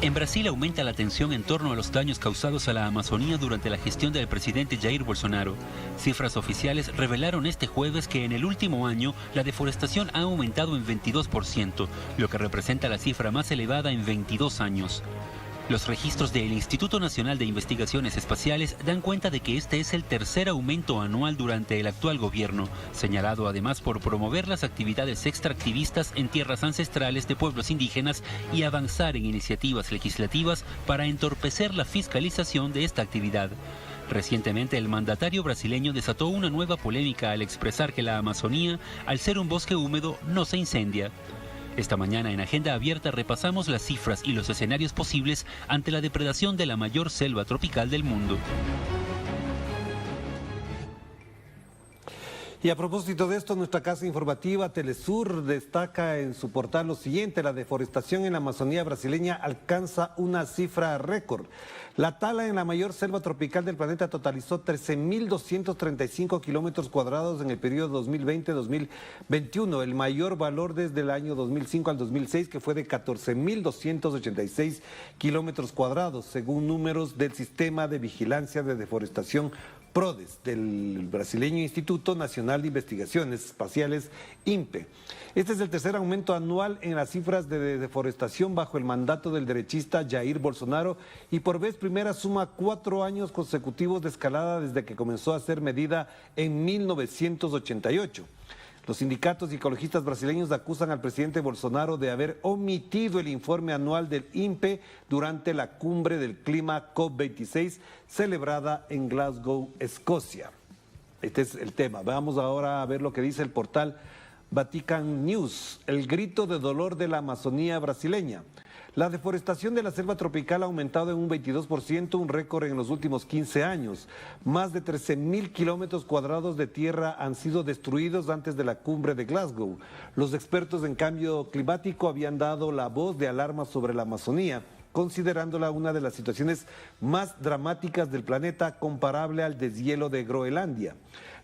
En Brasil aumenta la tensión en torno a los daños causados a la Amazonía durante la gestión del presidente Jair Bolsonaro. Cifras oficiales revelaron este jueves que en el último año la deforestación ha aumentado en 22%, lo que representa la cifra más elevada en 22 años. Los registros del Instituto Nacional de Investigaciones Espaciales dan cuenta de que este es el tercer aumento anual durante el actual gobierno, señalado además por promover las actividades extractivistas en tierras ancestrales de pueblos indígenas y avanzar en iniciativas legislativas para entorpecer la fiscalización de esta actividad. Recientemente, el mandatario brasileño desató una nueva polémica al expresar que la Amazonía, al ser un bosque húmedo, no se incendia. Esta mañana en Agenda Abierta repasamos las cifras y los escenarios posibles ante la depredación de la mayor selva tropical del mundo. Y a propósito de esto, nuestra casa informativa Telesur destaca en su portal lo siguiente: la deforestación en la Amazonía brasileña alcanza una cifra récord. La tala en la mayor selva tropical del planeta totalizó 13.235 kilómetros cuadrados en el periodo 2020-2021, el mayor valor desde el año 2005 al 2006, que fue de 14.286 kilómetros cuadrados, según números del Sistema de Vigilancia de Deforestación PRODES, del brasileño Instituto Nacional de Investigaciones Espaciales, INPE. Este es el tercer aumento anual en las cifras de deforestación bajo el mandato del derechista Jair Bolsonaro y por vez primera suma 4 años consecutivos de escalada desde que comenzó a ser medida en 1988. Los sindicatos y ecologistas brasileños acusan al presidente Bolsonaro de haber omitido el informe anual del INPE durante la cumbre del clima COP26 celebrada en Glasgow, Escocia. Este es el tema. Vamos ahora a ver lo que dice el portal Vatican News, el grito de dolor de la Amazonía brasileña. La deforestación de la selva tropical ha aumentado en un 22%, un récord en los últimos 15 años. Más de 13.000 kilómetros cuadrados de tierra han sido destruidos antes de la cumbre de Glasgow. Los expertos en cambio climático habían dado la voz de alarma sobre la Amazonía, considerándola una de las situaciones más dramáticas del planeta, comparable al deshielo de Groenlandia.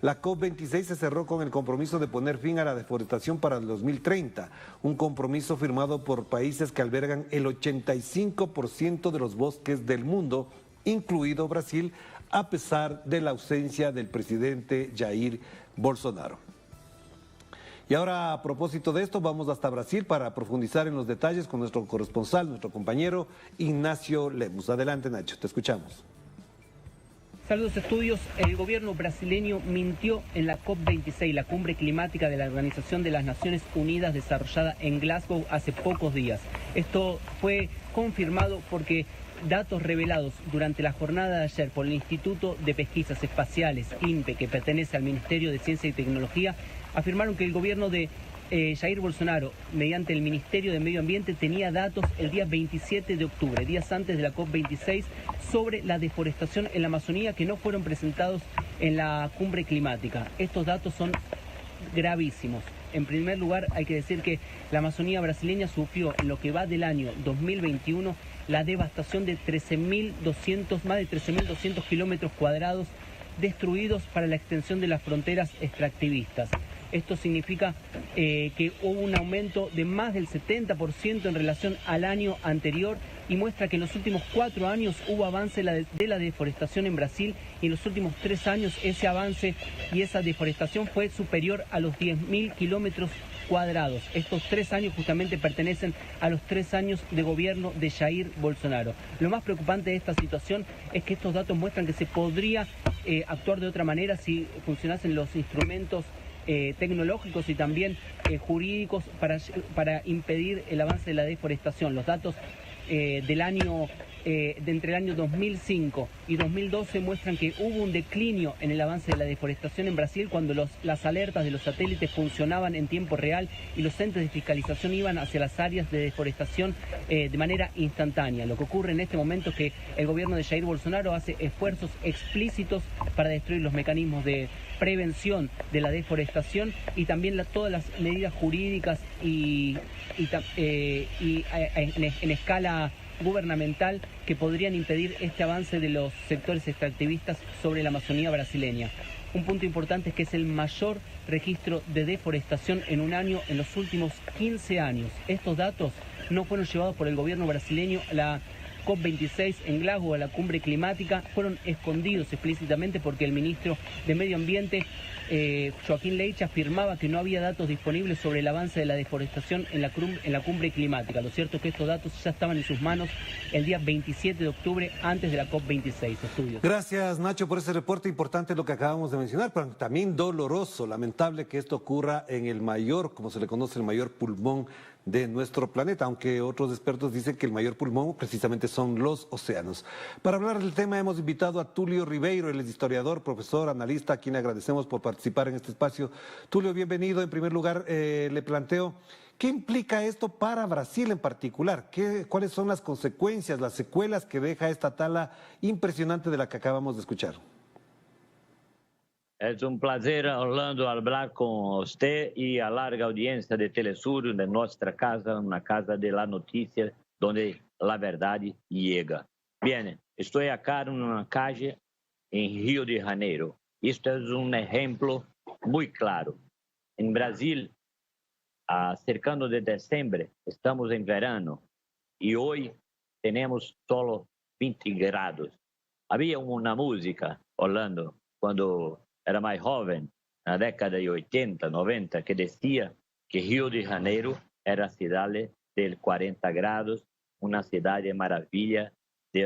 La COP26 se cerró con el compromiso de poner fin a la deforestación para el 2030, un compromiso firmado por países que albergan el 85% de los bosques del mundo, incluido Brasil, a pesar de la ausencia del presidente Jair Bolsonaro. Y ahora, a propósito de esto, vamos hasta Brasil para profundizar en los detalles con nuestro corresponsal, nuestro compañero Ignacio Lemus. Adelante, Nacho, te escuchamos. Saludos, estudios. El gobierno brasileño mintió en la COP26, la cumbre climática de la Organización de las Naciones Unidas desarrollada en Glasgow hace pocos días. Esto fue confirmado porque datos revelados durante la jornada de ayer por el Instituto de Pesquisas Espaciales, INPE, que pertenece al Ministerio de Ciencia y Tecnología, afirmaron que el gobierno de Jair Bolsonaro, mediante el Ministerio de Medio Ambiente, tenía datos el día 27 de octubre, días antes de la COP26, sobre la deforestación en la Amazonía que no fueron presentados en la cumbre climática. Estos datos son gravísimos. En primer lugar, hay que decir que la Amazonía brasileña sufrió en lo que va del año 2021 la devastación de más de 13.200 kilómetros cuadrados destruidos para la extensión de las fronteras extractivistas. Esto significa que hubo un aumento de más del 70% en relación al año anterior y muestra que en los últimos 4 años hubo avance de la deforestación en Brasil y en los últimos 3 años ese avance y esa deforestación fue superior a los 10.000 kilómetros cuadrados. Estos 3 años justamente pertenecen a los 3 años de gobierno de Jair Bolsonaro. Lo más preocupante de esta situación es que estos datos muestran que se podría actuar de otra manera si funcionasen los instrumentos tecnológicos y también jurídicos para impedir el avance de la deforestación. Los datos entre el año 2005 y 2012 muestran que hubo un declinio en el avance de la deforestación en Brasil cuando las alertas de los satélites funcionaban en tiempo real y los centros de fiscalización iban hacia las áreas de deforestación de manera instantánea. Lo que ocurre en este momento es que el gobierno de Jair Bolsonaro hace esfuerzos explícitos para destruir los mecanismos de prevención de la deforestación y también todas las medidas jurídicas en escala gubernamental que podrían impedir este avance de los sectores extractivistas sobre la Amazonía brasileña. Un punto importante es que es el mayor registro de deforestación en un año en los últimos 15 años. Estos datos no fueron llevados por el gobierno brasileño a la COP26 en Glasgow, a la cumbre climática, fueron escondidos explícitamente porque el ministro de Medio Ambiente, Joaquín Leite, afirmaba que no había datos disponibles sobre el avance de la deforestación en la cumbre climática. Lo cierto es que estos datos ya estaban en sus manos el día 27 de octubre, antes de la COP26. Estudios. Gracias, Nacho, por ese reporte importante, lo que acabamos de mencionar, pero también doloroso, lamentable que esto ocurra en el mayor, como se le conoce, el mayor pulmón de nuestro planeta, aunque otros expertos dicen que el mayor pulmón precisamente son los océanos. Para hablar del tema hemos invitado a Tulio Ribeiro, él es historiador, profesor, analista, a quien agradecemos por participar en este espacio. Tulio, bienvenido. En primer lugar, le planteo, ¿qué implica esto para Brasil en particular? ¿Cuáles son las consecuencias, las secuelas que deja esta tala impresionante de la que acabamos de escuchar? Es un placer, Orlando, hablar con usted y a larga audiencia de Telesur, de nuestra casa, una casa de la noticia, donde la verdad llega. Bien, estoy acá en una calle en Río de Janeiro. Esto es un ejemplo muy claro. En Brasil, cercano de diciembre, estamos en verano y hoy tenemos solo 20 grados. Había una música, Orlando, cuando era mais jovem, na década de 80, 90, que dizia que Rio de Janeiro era a cidade de 40 graus, uma cidade maravilha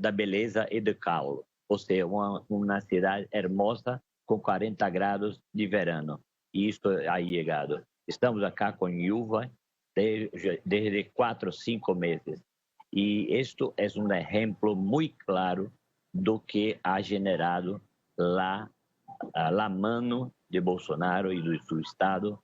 da beleza e do calor. Ou seja, uma cidade hermosa com 40 graus de verano. E isto ha chegado. Estamos aqui com chuva desde 4 ou 5 meses. E isto é um exemplo muito claro do que ha generado la mano de Bolsonaro e do seu Estado,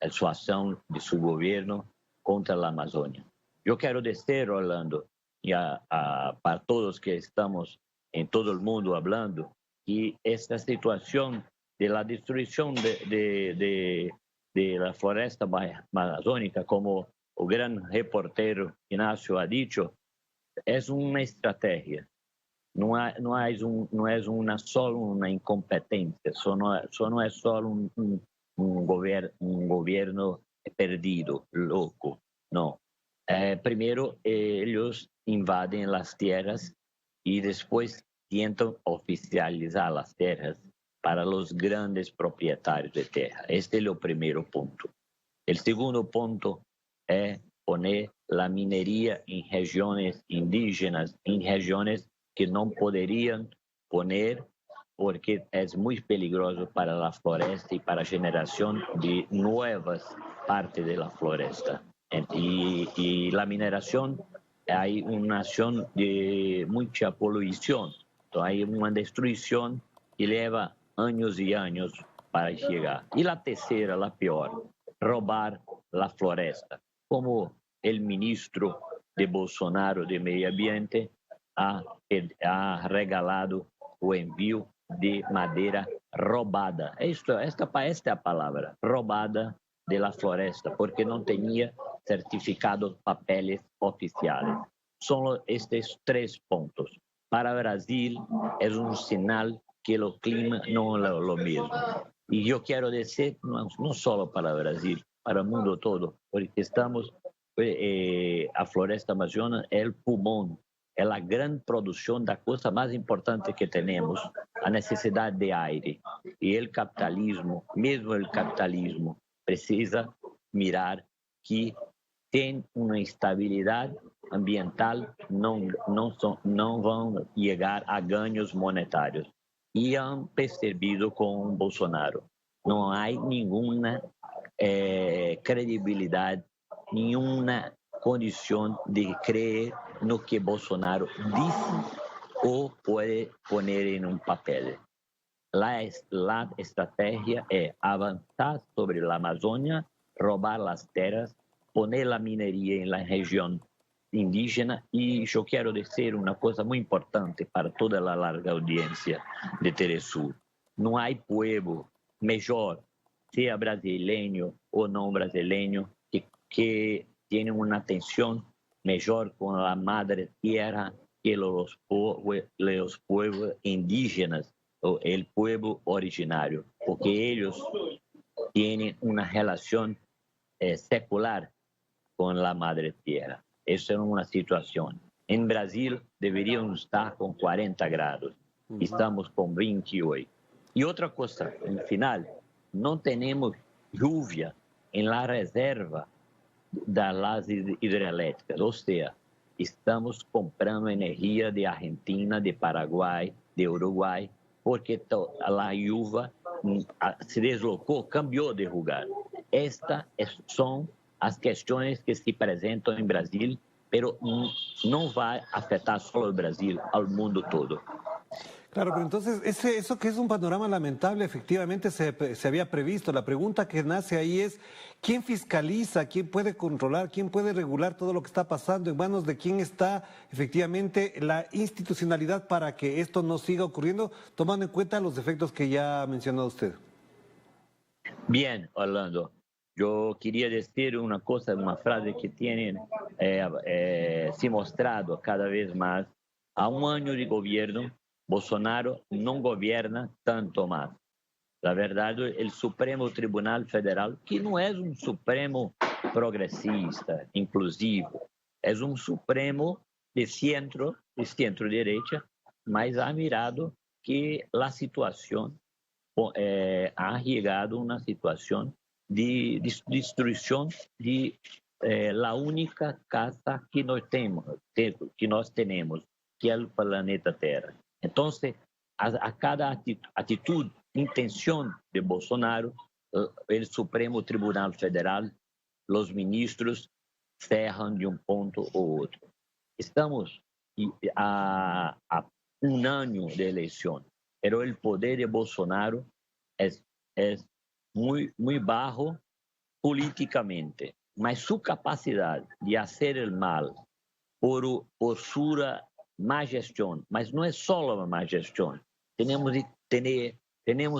a sua ação de seu governo contra a Amazônia. Eu quero dizer, Orlando, e para todos que estamos em todo o mundo falando, que esta situação de la destruição de la floresta amazônica, como o grande reportero Inácio ha dicho, é uma estratégia. Não é só uma incompetência, não é só um governo perdido, louco. Não. Primeiro, eles invadem as terras e depois tentam oficializar as terras para os grandes proprietários de terra. Este é o primeiro ponto. O segundo ponto é poner a mineria em regiões indígenas, em regiões que não poderiam poner porque é muito perigoso para a floresta e para a geração de novas partes da floresta. E a mineração há uma ação de muita poluição, então há uma destruição que leva anos e anos para chegar. E a terceira, a pior, roubar a floresta, como o ministro de Bolsonaro de Meio Ambiente ha regalado o envio de madeira roubada. Esta é a palavra, roubada de la floresta, porque não tinha certificados, papeles oficiais. São estes 3 pontos. Para o Brasil, é um sinal que o clima não é o mesmo. E eu quero dizer, não só para o Brasil, para o mundo todo, porque estamos, a floresta amazônica é o pulmão, é a grande produção da coisa mais importante que temos, a necessidade de aire. E o capitalismo, mesmo o capitalismo, precisa mirar que tem uma instabilidade ambiental, não vão chegar a ganhos monetários. E han percebido com Bolsonaro. Não há nenhuma credibilidade, nenhuma condição de crer no que Bolsonaro disse ou pode pôr em papel. A estratégia é avançar sobre a Amazônia, roubar as terras, poner a mineria na região indígena. E eu quero dizer uma coisa muito importante para toda a larga audiência de Telesur. Não há povo melhor, seja brasileiro ou não brasileiro, que tenha uma atenção melhor com a madre tierra que os povos indígenas, o povo originário, porque eles têm uma relação secular com a madre tierra. Essa é uma situação. Em Brasil, deveríamos estar com 40 graus. Estamos com 28. E outra coisa, no final, não temos lluvia em la reserva das hidrelétricas. Ou seja, estamos comprando energia de Argentina, de Paraguai, de Uruguai, porque a chuva se deslocou, cambiou de lugar. Estas são as questões que se apresentam em Brasil, mas não vai afetar só o Brasil, ao mundo todo. Claro, pero entonces eso que es un panorama lamentable efectivamente se había previsto. La pregunta que nace ahí es, ¿quién fiscaliza, quién puede controlar, quién puede regular todo lo que está pasando? ¿En manos de quién está efectivamente la institucionalidad para que esto no siga ocurriendo, tomando en cuenta los efectos que ya ha mencionado usted? Bien, Orlando. Eu queria dizer uma coisa, uma frase que tem se mostrado cada vez mais. Há ano de governo, Bolsonaro não governa tanto mais. Na verdade, o Supremo Tribunal Federal, que não é um Supremo progressista, inclusivo, é um Supremo de centro-direita, mas ha mirado que a situação ha chegado uma situação de destruição de la única casa que nós temos, que é o planeta Terra. Então, a cada atitude, intenção de Bolsonaro, o Supremo Tribunal Federal, os ministros cerram de um ponto ou outro. Estamos a ano de eleição, mas o poder de Bolsonaro é muito baixo politicamente, mas sua capacidade de fazer o mal por sua má gestão, mas não é só uma má gestão. Temos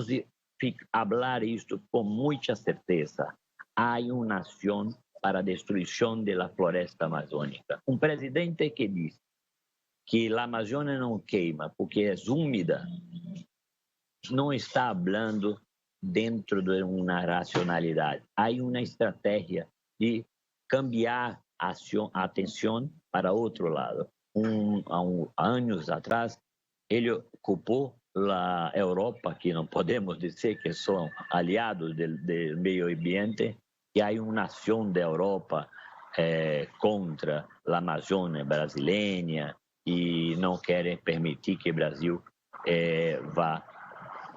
de falar isto com muita certeza. Há uma nação para a destruição da floresta amazônica. Um presidente que diz que a Amazônia não queima porque é úmida, não está falando dentro de uma racionalidade. Há uma estratégia de cambiar a atenção para outro lado. Há anos atrás, ele ocupou a Europa, que não podemos dizer que são aliados do meio ambiente, que há uma nação da Europa contra a Amazônia brasileira e não querem permitir que o Brasil vá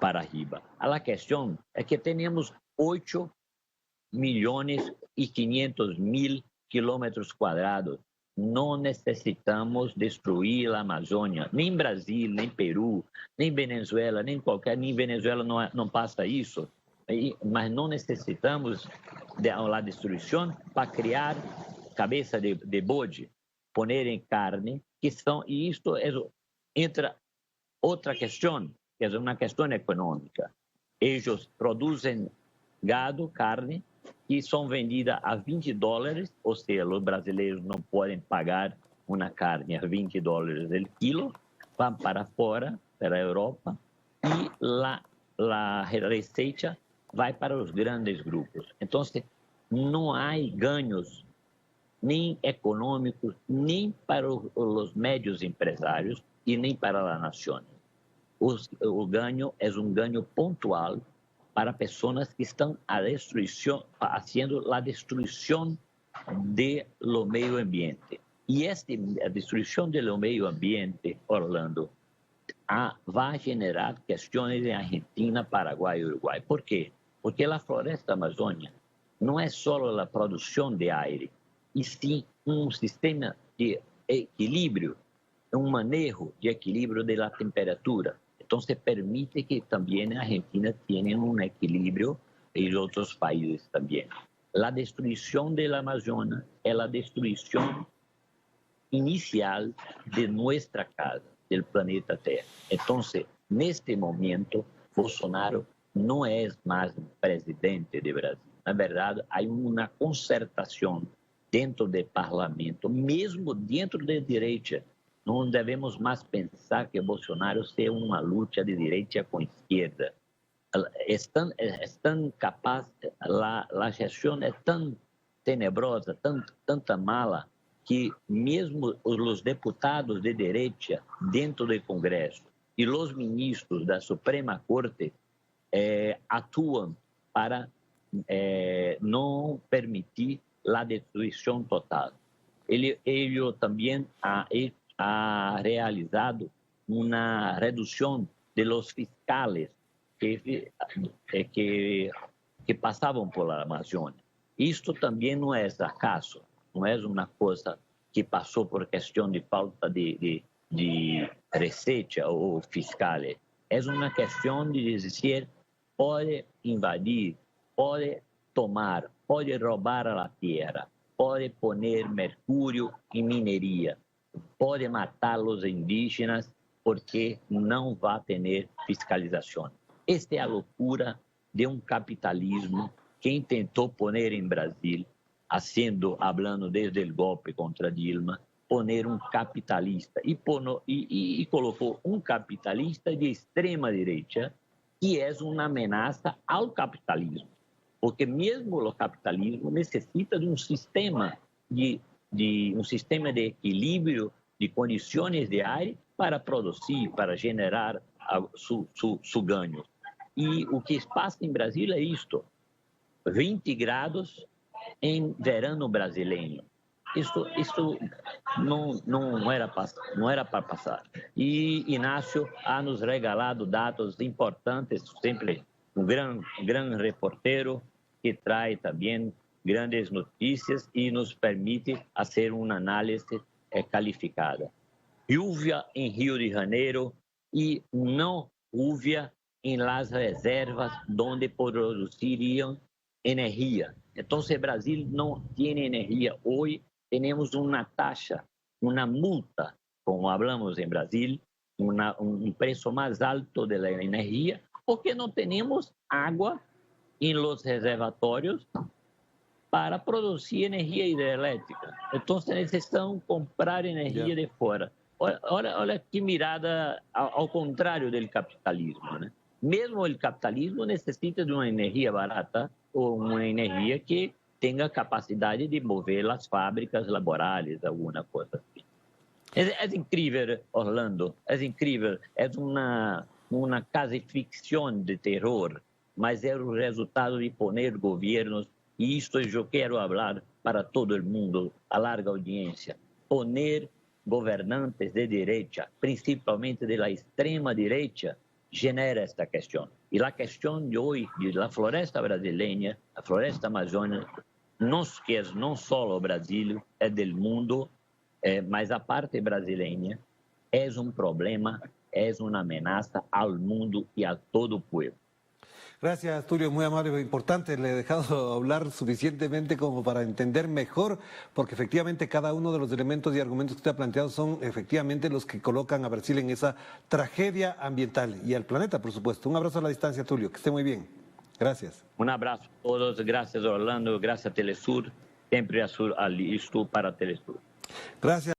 para arriba. A questão é que temos 8.500.000 quilômetros quadrados. Não necessitamos destruir a Amazônia, nem Brasil, nem Peru, nem Venezuela, nem Venezuela não passa isso, mas não necessitamos da destruição para criar cabeça de bode, ponerem carne, e isto entra outra questão, que é uma questão econômica. Eles produzem gado, carne, que são vendidas a $20, ou seja, os brasileiros não podem pagar uma carne a $20 o quilo, vão para fora, para a Europa, e a receita vai para os grandes grupos. Então, não há ganhos nem econômicos, nem para os médios empresários e nem para a nação. O ganho é um ganho pontual para pessoas que estão fazendo a destruição do meio ambiente. E a destruição do meio ambiente, Orlando, vai generar questões em Argentina, Paraguai e Uruguai. Por quê? Porque a floresta amazônica não é só a produção de ar, e sim um sistema de equilíbrio, um manejo de equilíbrio da temperatura. Então, se permite que também a Argentina tenha um equilíbrio e outros países também. A destruição da Amazônia é a destruição inicial de nossa casa, do planeta Terra. Então, neste momento, Bolsonaro não é mais presidente do Brasil. Na verdade, há uma concertação dentro do parlamento, mesmo dentro da direita. Não devemos mais pensar que Bolsonaro seja uma luta de direita com esquerda. É tão capaz, a gestão é tão tenebrosa, tanta mala, que mesmo os deputados de direita dentro do Congresso e os ministros da Suprema Corte atuam para não permitir a destruição total. Ele também ha realizado uma redução de los fiscales que passavam por la Amazônia. Isto também não é acaso, não é uma coisa que passou por questão de falta de receita ou fiscal. É uma questão de dizer, pode invadir, pode tomar, pode roubar a terra, pode poner mercúrio em mineria, pode matar os indígenas porque não vai ter fiscalização. Esta é a loucura de um capitalismo que tentou poner em Brasil, falando desde o golpe contra Dilma, poner um capitalista e colocou um capitalista de extrema direita que é uma ameaça ao capitalismo, porque mesmo o capitalismo necessita de um sistema de equilíbrio de condições de ar para produzir, para generar seu ganho. E o que passa em Brasil é isto: 20 graus em verão brasileiro. Isto não era para passar. E Inácio ha nos regalado dados importantes, sempre um grande reporteiro que traz também grandes notícias e nos permite fazer uma análise qualificada. Lluvia em Rio de Janeiro e não lluvia em las reservas onde produziriam energia. Então, se Brasil não tem energia hoje, temos uma taxa, uma multa, como falamos em Brasil, um preço mais alto da energia, porque não temos água em los reservatórios para produzir energia hidrelétrica. Então, necessitam comprar energia de fora. Olha que mirada ao contrário do capitalismo, né? Mesmo o capitalismo necessita de uma energia barata ou uma energia que tenha capacidade de mover as fábricas laborais, alguma coisa assim. É incrível, Orlando, é incrível. É uma quase ficção de terror, mas é o resultado de poner governos, e isto eu quero falar para todo o mundo, a larga audiência, poner governantes de direita, principalmente da extrema direita, genera esta questão. E a questão de hoje, da floresta brasileira, a floresta amazônica, que é não só o Brasil, é do mundo, mas a parte brasileira é um problema, é uma ameaça ao mundo e a todo o povo. Gracias, Tulio, muy amable, importante. Le he dejado hablar suficientemente como para entender mejor, porque efectivamente cada uno de los elementos y argumentos que usted ha planteado son efectivamente los que colocan a Brasil en esa tragedia ambiental y al planeta, por supuesto. Un abrazo a la distancia, Tulio, que esté muy bien. Gracias. Un abrazo a todos, gracias Orlando, gracias Telesur, siempre listo para Telesur. Gracias.